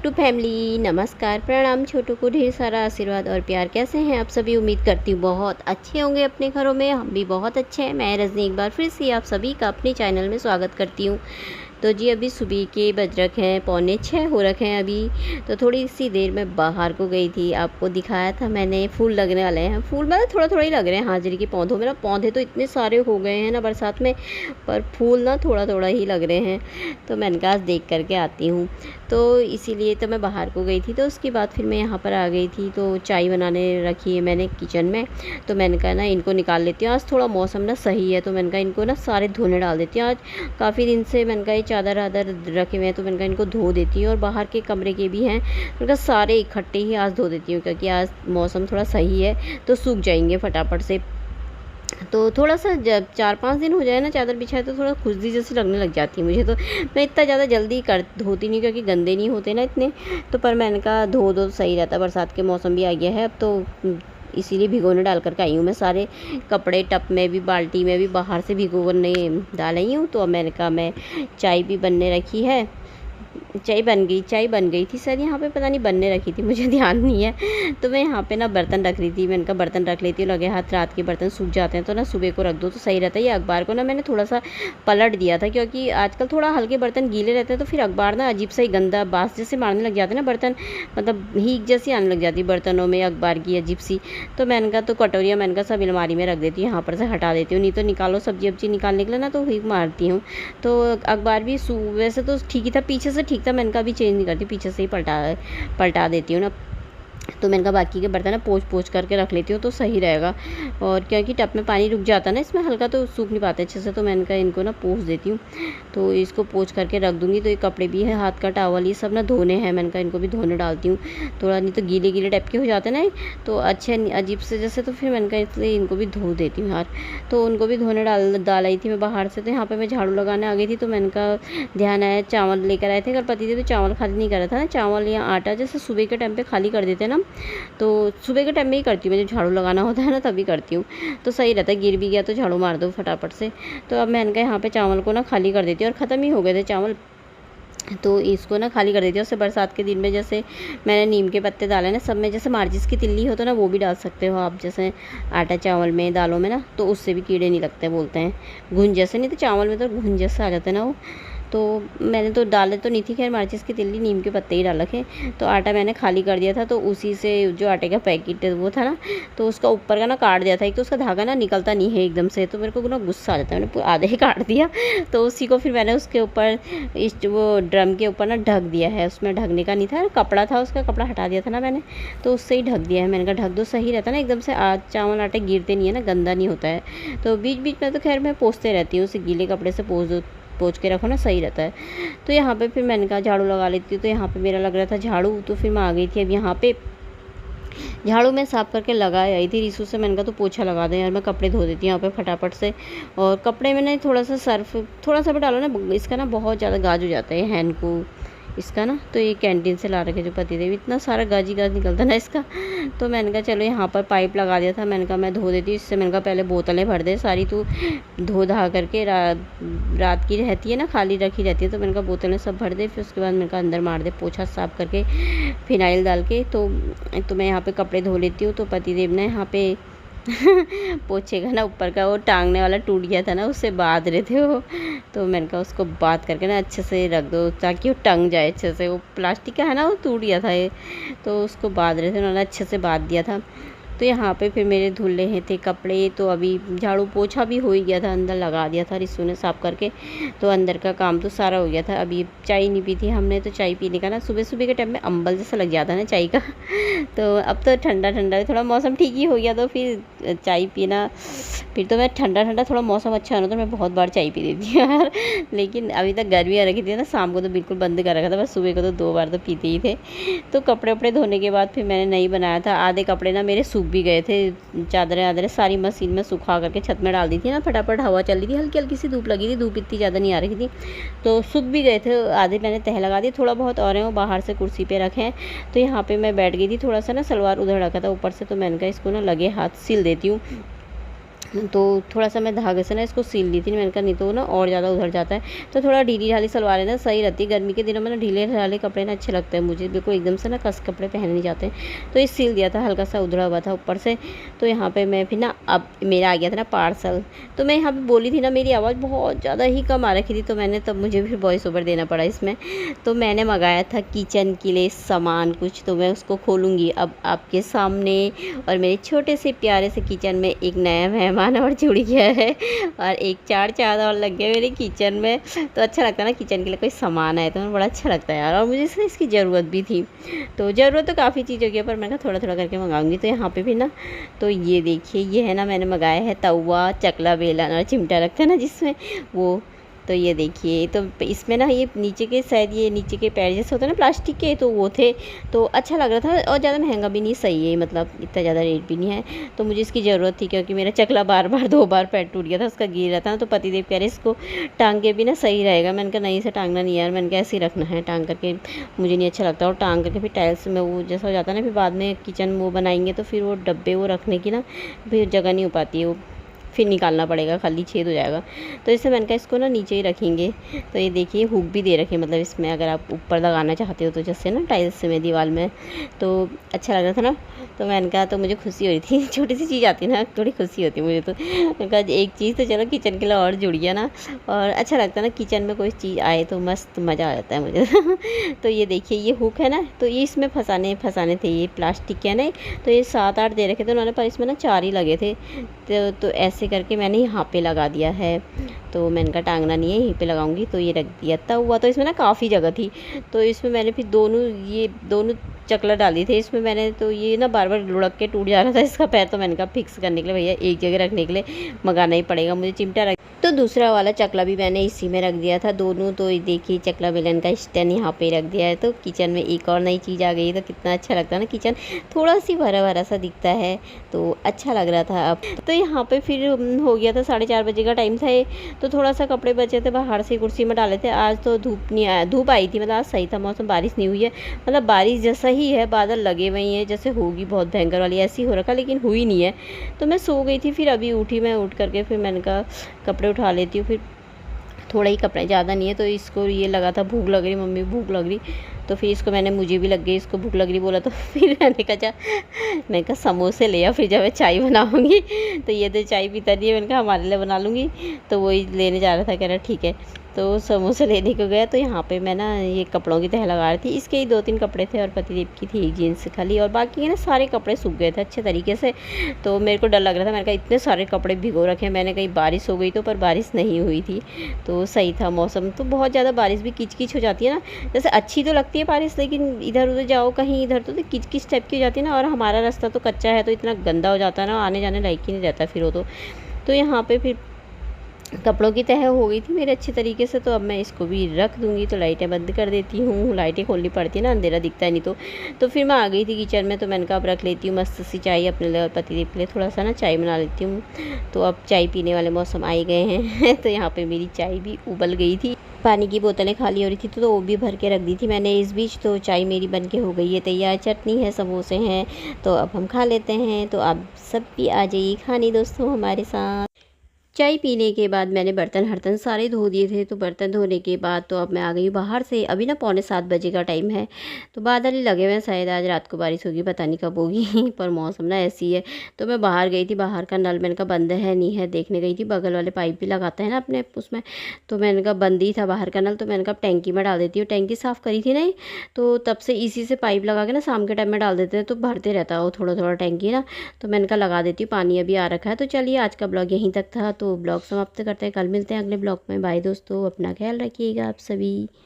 छोटू family नमस्कार प्रणाम। छोटू को ढेर सारा आशीर्वाद और प्यार। कैसे हैं आप सभी? उम्मीद करती हूँ बहुत अच्छे होंगे अपने घरों में। हम भी बहुत अच्छे हैं। मैं रजनी एक बार फिर से आप सभी का अपने चैनल में स्वागत करती हूँ। तो जी अभी सुबह के बज रखे हैं 6:45 हो रखे हैं अभी। तो थोड़ी सी देर में बाहर को गई थी, आपको दिखाया था मैंने। फूल लगने वाले हैं, फूल मतलब थोड़ा थोड़ा ही लग रहे हैं हाजिरी के पौधों में ना। पौधे तो इतने सारे हो गए हैं ना बरसात में, पर फूल ना थोड़ा थोड़ा ही लग रहे हैं। तो मैंने कहा देख करके आती हूँ, तो इसीलिए तो मैं बाहर को गई थी। तो उसके बाद फिर मैं यहाँ पर आ गई थी, तो चाय बनाने रखी है मैंने किचन में। तो मैंने कहा ना इनको निकाल लेती हूँ, आज थोड़ा मौसम ना सही है। तो मैंने कहा इनको ना सारे धोने डाल देती हूँ। आज काफ़ी दिन से मैंने कहा ये चादर आदर रखे हुए हैं, तो मैंने कहा इनको धो देती हूँ। और बाहर के कमरे के भी हैं, मैंने कहा सारे इकट्ठे ही आज धो देती हूँ, क्योंकि आज मौसम थोड़ा सही है तो सूख जाएंगे फटाफट से। तो थोड़ा सा जब 4-5 दिन हो जाए ना चादर बिछाए, तो थोड़ा खुजली जैसी लगने लग जाती है मुझे। तो मैं इतना ज़्यादा जल्दी धोती नहीं, क्योंकि गंदे नहीं होते ना इतने। तो पर मैंने कहा धो दो तो सही रहता। बरसात के मौसम भी आ गया है अब तो, इसीलिए भिगोने डाल करके आई हूँ मैं सारे कपड़े। टब में भी बाल्टी में भी बाहर से भिगोने डाल आई हूँ। तो अब मैंने कहा मैं चाय भी बनने रखी है। चाय बन गई थी सर, यहाँ पे पता नहीं बनने रखी थी, मुझे ध्यान नहीं है। तो मैं यहाँ पे ना बर्तन रख रही थी। मैंने कहा बर्तन रख लेती हूँ, लगे हाथ रात के बर्तन सूख जाते हैं तो ना सुबह को रख दो तो सही रहता है। ये अखबार को ना मैंने थोड़ा सा पलट दिया था, क्योंकि आजकल थोड़ा हल्के बर्तन गीले रहते हैं, तो फिर अखबार ना अजीब सा ही गंदा बास जैसे मारने लग जाते हैं ना बर्तन, मतलब हीक जैसी आने लग जाती है बर्तनों में अखबार की अजीब सी। तो मैंने कहा तो कटोरियाँ मैंने कहा सब अलमारी में रख देती हूँ, यहाँ पर से हटा देती हूँ, नहीं तो निकालो सब्जी वब्जी निकालने के लिए ना तो हीक मारती हूँ। तो अखबार भी वैसे तो ठीक ही था, पीछे से ठीक था। मैंने कहा अभी चेंज नहीं करती, पीछे से ही पलटा देती हूँ ना। तो मैंने कहा बाकी के बर्तन ना पोंछ करके रख लेती हूँ तो सही रहेगा। और क्योंकि टब में पानी रुक जाता है ना इसमें हल्का, तो सूख नहीं पाते अच्छे से। तो मैंने कहा इनको ना पोंछ देती हूँ, तो इसको पोंछ करके रख दूँगी। तो ये कपड़े भी है, हाथ का टॉवल, ये सब ना धोने हैं। मैंने कहा इनको भी धोने डालती हूँ थोड़ा, नहीं तो गीले गीले टाइप के हो जाते हैं ना तो अच्छे अजीब से जैसे। तो फिर मैंने कहा इसलिए इनको भी धो देती हूँ यार। तो उनको भी धोने डाल आई थी मैं बाहर से। तो यहाँ पर मैं झाड़ू लगाने आ गई थी, तो मैंने कहा ध्यान आया चावल लेकर आए थे कल पति थे, तो चावल खाली नहीं कर रहा था ना, चावल या आटा जैसे सुबह के टाइम पे खाली कर देते हैं ना। तो सुबह के टाइम में ही करती हूँ, मैं जब झाड़ू लगाना होता है ना तभी करती हूँ, तो सही रहता है। गिर भी गया तो झाड़ू मार दो फटाफट से। तो अब मैंने कहा यहाँ पे चावल को ना खाली कर देती हूँ, और ख़त्म ही हो गए थे चावल, तो इसको ना खाली कर देती हूँ। उससे बरसात के दिन में जैसे मैंने नीम के पत्ते डाले ना सब में, जैसे मार्जिस की तिल्ली हो तो ना वो भी डाल सकते हो आप, जैसे आटा चावल में दालों में ना, तो उससे भी कीड़े नहीं लगते बोलते हैं। घुन जैसे, नहीं तो चावल में तो घुन जैसे आ जाते हैं ना वो। तो मैंने तो डाले तो नहीं थी खैर मार्चिस की तिल्ली, नीम के पत्ते ही डाल रखे। तो आटा मैंने खाली कर दिया था, तो उसी से जो आटे का पैकेट वो था ना, तो उसका ऊपर का ना काट दिया था। एक तो उसका धागा ना निकलता नहीं है एकदम से, तो मेरे को ना गुस्सा आ जाता है, मैंने आधे ही काट दिया। तो उसी को फिर मैंने उसके ऊपर वो ड्रम के ऊपर ना ढक दिया है। उसमें ढकने का नहीं था, कपड़ा था, उसका कपड़ा हटा दिया था ना मैंने, तो उससे ही ढक दिया है। मैंने कहा ढक दो सही रहता है ना, एकदम से चावल आटे गिरते नहीं है ना, गंदा नहीं होता है। तो बीच बीच में तो खैर मैं पोंछते रहती हूँ, उसे गीले कपड़े से पोंछ के रखो ना सही रहता है। तो यहाँ पे फिर मैंने कहा झाड़ू लगा लेती हूँ। तो यहाँ पे मेरा लग रहा था झाड़ू, तो फिर मैं आ गई थी। अब यहाँ पे झाड़ू मैं साफ़ करके लगा आई थी रिसू से। मैंने कहा तो पोछा लगा दें यार, मैं कपड़े धो देती हूँ यहाँ पे फटाफट से। और कपड़े में ना थोड़ा सा सर्फ थोड़ा सा भी डालो ना, इसका ना बहुत ज़्यादा गाज हो जाता है हैंड को इसका ना। तो ये कैंटीन से ला रखे जो पति देव, इतना सारा गाज निकलता ना इसका। तो मैंने कहा चलो यहाँ पर पाइप लगा दिया था, मैंने कहा मैं धो देती हूँ इससे। मैंने कहा पहले बोतलें भर दे सारी, तू धो धा करके रात की रहती है ना, खाली रखी रहती है। तो मैंने कहा बोतलें सब भर दे, फिर उसके बाद मैंने कहा अंदर मार दे पोछा साफ करके फिनाइल डाल के। तो मैं यहाँ पे कपड़े धो लेती हूँ। तो पति देव ने यहाँ पे पोछे का ना ऊपर का वो टांगने वाला टूट गया था ना, उससे बांध रहे थे वो। तो मैंने कहा उसको बांध करके ना अच्छे से रख दो ताकि वो टंग जाए अच्छे से। वो प्लास्टिक का है ना, वो टूट गया था ये, तो उसको बांध रहे थे, उन्होंने अच्छे से बांध दिया था। तो यहाँ पे फिर मेरे धुल रहे थे कपड़े। तो अभी झाड़ू पोछा भी हो ही गया था, अंदर लगा दिया था रिसू ने साफ़ करके। तो अंदर का काम तो सारा हो गया था। अभी चाय नहीं पी थी हमने, तो चाय पीने का ना सुबह सुबह के टाइम में अम्बल जैसा लग जाता है ना चाय का। तो अब तो ठंडा ठंडा थोड़ा मौसम ठीक ही हो गया, तो फिर चाय पीना, फिर तो मैं ठंडा ठंडा थोड़ा मौसम अच्छा होना तो मैं बहुत बार चाय पी लेती हूँ यार। लेकिन अभी तक गर्मी आ रखी थी ना, शाम को तो बिल्कुल बंद कर रखा था, बस सुबह को तो 2 बार तो पीते ही थे। तो कपड़े वपड़े धोने के बाद फिर मैंने नहीं बनाया था। आधे कपड़े ना मेरे सूख भी गए थे, चादरें आदरें सारी मशीन में सुखा करके छत में डाल दी थी ना, फटाफट हवा चल रही थी, हल्की हल्की सी धूप लगी थी, धूप इतनी ज़्यादा नहीं आ रही थी, तो सूख भी गए थे। आधे मैंने तह लगा दी, थोड़ा बहुत और हैं वो बाहर से कुर्सी पे रखे हैं। तो यहाँ पे मैं बैठ गई थी, थोड़ा सा ना सलवार उधर रखा था ऊपर से, तो मैंने कहा इसको ना लगे हाथ सिल देती हूँ। तो थोड़ा-सा मैं धागे से ना इसको सिल ली थी, मैंने कहा नहीं तो ना और ज़्यादा उधर जाता है। तो थोड़ा ढीली-ढाली सलवारें ना सही रहती है, गर्मी के दिनों में ना ढीले-ढाले कपड़े ना अच्छे लगते हैं मुझे, बिल्कुल एकदम से ना कस कपड़े पहने नहीं जाते। तो ये सिल दिया था, हल्का-सा उधड़ा हुआ था ऊपर से। तो यहाँ पे मैं फिर ना अब मेरा आ गया था ना पार्सल, तो मैं यहाँ पे बोली थी ना मेरी आवाज़ बहुत ज़्यादा ही कम आ रखी थी, तो मैंने तब मुझे फिर वॉइस ओवर देना पड़ा इसमें। तो मैंने मँगाया था किचन के लिए सामान कुछ, तो मैं उसको खोलूँगी अब आपके सामने। और मेरे छोटे से प्यारे से किचन में एक नया मेहमान और जुड़ गया है, और एक 4 चाँद और लग गए मेरे किचन में। तो अच्छा लगता है ना किचन के लिए कोई सामान आए तो बड़ा अच्छा लगता है यार, और मुझे इसकी ज़रूरत भी थी। तो ज़रूरत तो काफ़ी चीज़ों की है, पर मैंने कहा थोड़ा-थोड़ा करके मँगाऊँगी। तो यहाँ पे भी ना, तो ये देखिए ये है ना, मैंने मँगाया है तवा, चकला, बेलन और चिमटा रखते हैं ना जिसमें, वो। तो ये देखिए, तो इसमें ना ये नीचे के शायद ये नीचे के पैर जैसे होते हैं ना प्लास्टिक के, तो वो थे। तो अच्छा लग रहा था, और ज़्यादा महंगा भी नहीं, सही है, मतलब इतना ज़्यादा रेट भी नहीं है। तो मुझे इसकी ज़रूरत थी, क्योंकि मेरा चकला बार-बार 2 बार पैर टूट गया था, उसका गिर रहा था ना। तो पतिदेव कह रहे इसको टाँग के भी ना सही रहेगा। मैंने कहा नहीं, इसे टाँगना नहीं यार, मैंने कहा ऐसे ही रखना है, टाँग करके मुझे नहीं अच्छा लगता। और टाँग करके फिर टाइल्स में वो जैसा हो जाता है ना, फिर बाद में किचन वो बनाएंगे तो फिर वो डब्बे वो रखने की ना फिर जगह नहीं हो पाती है, वो फिर निकालना पड़ेगा, खाली छेद हो जाएगा। तो इससे मैंने कहा इसको ना नीचे ही रखेंगे। तो ये देखिए हुक भी दे रखे, मतलब इसमें अगर आप ऊपर लगाना चाहते हो तो, जैसे ना टाइल्स में दीवार में। तो अच्छा लग रहा था ना, तो मैंने कहा, तो मुझे खुशी हो रही थी छोटी सी चीज़ आती है ना, थोड़ी खुशी होती है मुझे। तो मैंने कहा एक चीज़ तो चलो किचन के लिए और जुड़ गया ना, और अच्छा लगता है ना किचन में कोई चीज़ आए तो मस्त मज़ा आ जाता है मुझे। तो ये देखिए ये हुक है ना, तो ये इसमें फँसाने थे, ये प्लास्टिक के है ना। तो ये 7-8 दे रखे थे उन्होंने, पर इसमें ना 4 ही लगे थे। तो ऐसे करके मैंने यहाँ पे लगा दिया है। तो मैंने कहा टांगना नहीं है, यहीं पे लगाऊंगी। तो ये रख दिया था हुआ। तो इसमें ना काफ़ी जगह थी, तो इसमें मैंने फिर दोनों चकला डाली थी इसमें मैंने। तो ये ना बार बार लुढ़क के टूट जा रहा था इसका पैर। तो मैंने कहा फिक्स करने के लिए भैया एक जगह रखने के लिए मंगाना ही पड़ेगा मुझे चिमटा रख। तो दूसरा वाला चकला भी मैंने इसी में रख दिया था दोनों। तो ये देखिए चकला बेलन का स्टैंड यहाँ पे रख दिया है। तो किचन में एक और नई चीज़ आ गई, तो कितना अच्छा लगता है ना, किचन थोड़ा सी भरा भरा सा दिखता है, तो अच्छा लग रहा था अब। तो यहाँ पे फिर हो गया था 4:30 बजे का टाइम था ये। तो थोड़ा सा कपड़े बचे थे बाहर से कुर्सी में डाले थे। आज तो धूप नहीं आया, धूप आई थी, मतलब आज सही था मौसम, बारिश नहीं हुई है। मतलब बारिश जैसा ही है, बादल लगे हुए हैं जैसे होगी बहुत भयंकर वाली, ऐसी हो रखा, लेकिन हुई नहीं है। तो मैं सो गई थी, फिर अभी उठी मैं, उठ करके फिर मैंने कहा कपड़े उठा लेती हूँ। फिर थोड़ा ही कपड़े, ज़्यादा नहीं है। तो इसको ये लगा था भूख लग रही, मम्मी भूख लग रही। तो फिर इसको मैंने, मुझे भी लग गई, इसको भूख लग रही बोला। तो फिर मैंने कहा समोसे ले आ, फिर जब मैं चाय बनाऊँगी। तो ये तो चाय पीता नहीं है, मैंने कहा हमारे लिए बना लूँगी। तो वही लेने जा रहा था, कह रहा ठीक है। तो समोसे लेने को गया। तो यहाँ पे मैं ना ये कपड़ों की तह लगा रही थी। इसके ही 2-3 कपड़े थे, और पतिदेव की थी एक जीन्स खाली, और बाकी के ना सारे कपड़े सूख गए थे अच्छे तरीके से। तो मेरे को डर लग रहा था, मैंने कहा इतने सारे कपड़े भिगो रखे हैं मैंने, कहीं बारिश हो गई तो, पर बारिश नहीं हुई थी। तो सही था मौसम। तो बहुत ज़्यादा बारिश भी किच किच हो जाती है ना, जैसे अच्छी तो लगती है बारिश, लेकिन इधर उधर जाओ कहीं इधर तो किच किच टाइप की हो जाती है ना। और हमारा रास्ता तो कच्चा है, तो इतना गंदा हो जाता है ना, आने जाने लायक ही नहीं रहता फिर वो तो यहाँ पे फिर कपड़ों की तह हो गई थी मेरे अच्छी तरीके से। तो अब मैं इसको भी रख दूँगी। तो लाइटें बंद कर देती हूँ, लाइटें खोलनी पड़ती है ना, अंधेरा दिखता है नहीं तो। तो फिर मैं आ गई थी किचन में। तो मैंने कहा अब रख लेती हूँ मस्त सी चाय अपने लिए और पतिदेव के लिए, थोड़ा सा ना चाय बना लेती हूँ। तो अब चाय पीने वाले मौसम आ ही गए हैं। तो यहाँ पर मेरी चाय भी उबल गई थी, पानी की बोतलें खाली हो रही थी, तो वो भी भर के रख दी थी मैंने इस बीच। तो चाय मेरी बन के हो गई है तैयार, चटनी है, समोसे हैं, तो अब हम खा लेते हैं। तो आप सब भी आ जाइए खाने दोस्तों हमारे साथ। चाय पीने के बाद मैंने बर्तन हर्तन सारे धो दिए थे। तो बर्तन धोने के बाद तो अब मैं आ गई बाहर से। अभी ना 6:45 बजे का टाइम है। तो बादल ही लगे हुए हैं, शायद आज रात को बारिश होगी, पता नहीं कब होगी। पर मौसम ना ऐसी है। तो मैं बाहर गई थी, बाहर का नल मैंने कहा बंद है नहीं है देखने गई थी, बगल वाले पाइप भी लगाते हैं ना अपने उसमें। तो मैंने कहा बंद ही था बाहर का नल। तो मैंने कहा टैंकी में डाल देती हूँ, टैंकी साफ़ करी थी नहीं, तो तब से इसी से पाइप लगा के ना शाम के टाइम में डाल देते हैं, तो भरते रहता है वो थोड़ा थोड़ा टैंकी ना। तो मैंने कहा लगा देती हूँ, पानी अभी आ रखा है। तो चलिए आज का ब्लॉग यहीं तक था। तो ब्लॉग समाप्त करते हैं, कल मिलते हैं अगले ब्लॉग में। बाय दोस्तों, अपना ख्याल रखिएगा आप सभी।